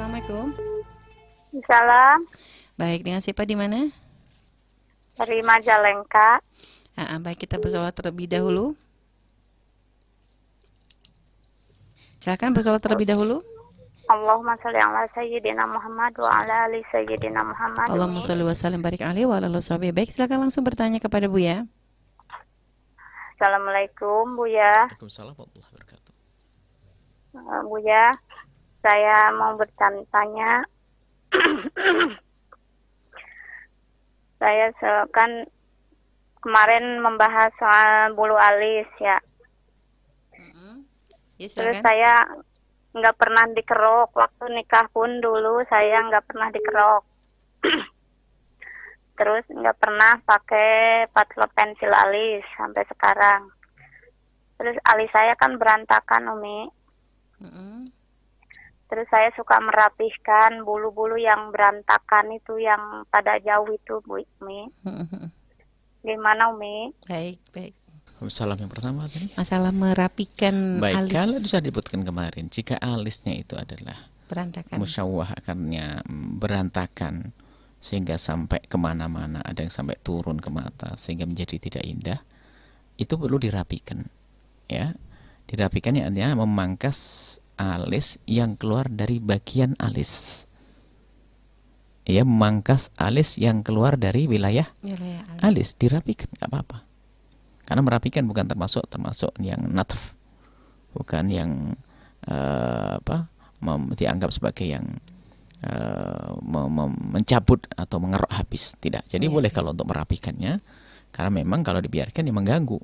Assalamualaikum. Salam Baik, dengan siapa di mana? dari Majalengka. Baik, kita bersolat terlebih dahulu. Silakan bersolat terlebih dahulu. Allahumma sholli ala sayyidina Muhammad wa ala ali sayyidina Muhammad. Allahumma Amin. sholli wa sallim barik alaihi wa ala alihi washabihi. Baik, silakan langsung bertanya kepada Buya. Assalamualaikum Buya. Waalaikumsalam warahmatullahi wabarakatuh. Buya, saya mau bertanya. Saya kan kemarin membahas soal bulu alis ya. Ya, Terus silakan. saya nggak pernah dikerok. Waktu nikah pun dulu saya nggak pernah dikerok. Terus nggak pernah pakai patle pensil alis sampai sekarang. Terus alis saya kan berantakan, Umi. Terus saya suka merapihkan bulu-bulu yang berantakan itu, yang pada jauh itu, Bu Umi. Gimana, Umi? Baik, baik. Salam yang pertama tadi. Masalah merapikan Baik, alis kalau sudah disebutkan kemarin, jika alisnya itu adalah berantakan. musyawah akarnya berantakan sehingga sampai kemana-mana, ada yang sampai turun ke mata sehingga menjadi tidak indah, itu perlu dirapikan. Ya, dirapikannya adalah memangkas alis yang keluar dari bagian alis. Ya, memangkas alis yang keluar dari wilayah Ya, alis, dirapikan, nggak apa-apa. Karena merapikan bukan termasuk yang natf, bukan yang dianggap sebagai yang mencabut atau mengerok habis, tidak. Jadi boleh kalau untuk merapikannya, karena memang kalau dibiarkan ya mengganggu,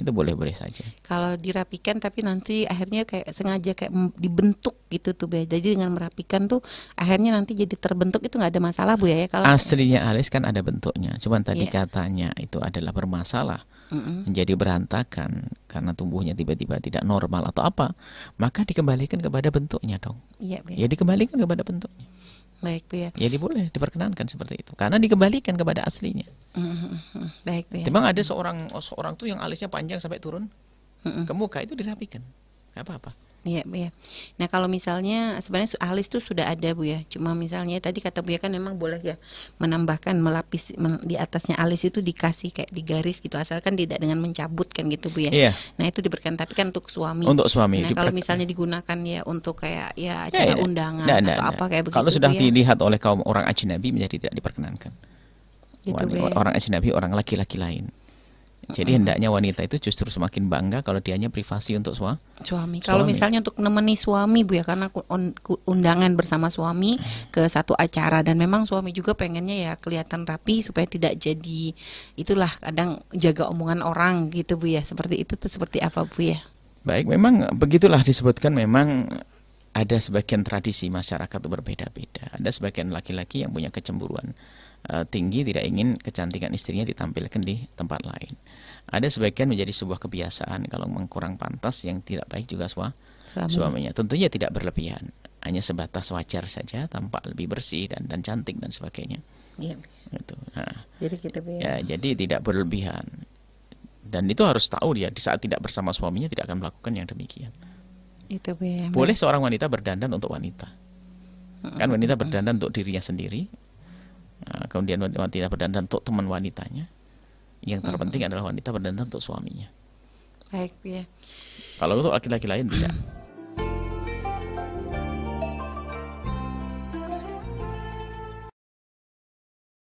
itu boleh-boleh saja. Kalau dirapikan tapi nanti akhirnya kayak sengaja kayak dibentuk gitu tuh, Bu ya. Jadi dengan merapikan tuh akhirnya nanti jadi terbentuk, itu nggak ada masalah, Bu ya, kalau Aslinya alis kan ada bentuknya, cuman tadi Iya. katanya itu adalah bermasalah, menjadi berantakan karena tumbuhnya tiba-tiba tidak normal atau apa, maka dikembalikan kepada bentuknya dong. Iya, Bu Ya ya. dikembalikan kepada bentuknya. Baik, Bu ya. Jadi boleh diperkenankan seperti itu karena dikembalikan kepada aslinya. Baik, Bu ya. Memang ada seorang tuh yang alisnya panjang sampai turun ke muka, itu dirapikan, nggak apa-apa. Iya, Bu ya. Nah, kalau misalnya sebenarnya alis tuh sudah ada, Bu ya. Cuma misalnya tadi kata Bu ya kan memang boleh ya menambahkan melapis di atasnya alis itu dikasih kayak digaris gitu, asalkan tidak dengan mencabut kan gitu, Bu ya. Iya. Nah, itu diperkan, tapi kan untuk suami. Untuk suami Nah, kalau misalnya digunakan ya untuk kayak ya acara undangan atau apa kayak begitu, Kalau sudah Bu ya. dilihat oleh kaum orang ajnabi menjadi tidak diperkenankan. Gitu, Bu ya. Orang ajnabi, orang laki-laki lain. Jadi hendaknya wanita itu justru semakin bangga kalau dianya privasi untuk Suami. Kalau Suami. misalnya untuk menemani suami, Bu ya, karena undangan bersama suami ke satu acara dan memang suami juga pengennya ya kelihatan rapi supaya tidak jadi itulah kadang jaga omongan orang gitu, Bu ya. Seperti itu tuh seperti apa, Bu ya? Baik, memang begitulah disebutkan, memang ada sebagian tradisi masyarakat itu berbeda-beda. Ada sebagian laki-laki yang punya kecemburuan tinggi, tidak ingin kecantikan istrinya ditampilkan di tempat lain. Ada sebagian menjadi sebuah kebiasaan, kalau memang kurang pantas yang tidak baik juga suaminya. Tentunya tidak berlebihan, hanya sebatas wajar saja, tampak lebih bersih dan cantik dan sebagainya. Iya. Gitu. Nah, Jadi gitu, Bu ya, ya. jadi tidak berlebihan. Dan itu harus tahu dia di saat tidak bersama suaminya tidak akan melakukan yang demikian. Itu, Bu ya. Boleh seorang wanita berdandan untuk wanita. Kan wanita berdandan untuk dirinya sendiri. Nah, kemudian wanita berdandan untuk teman wanitanya. Yang terpenting adalah wanita berdandan untuk suaminya. Baik, Bu ya. Kalau untuk laki-laki lain tidak.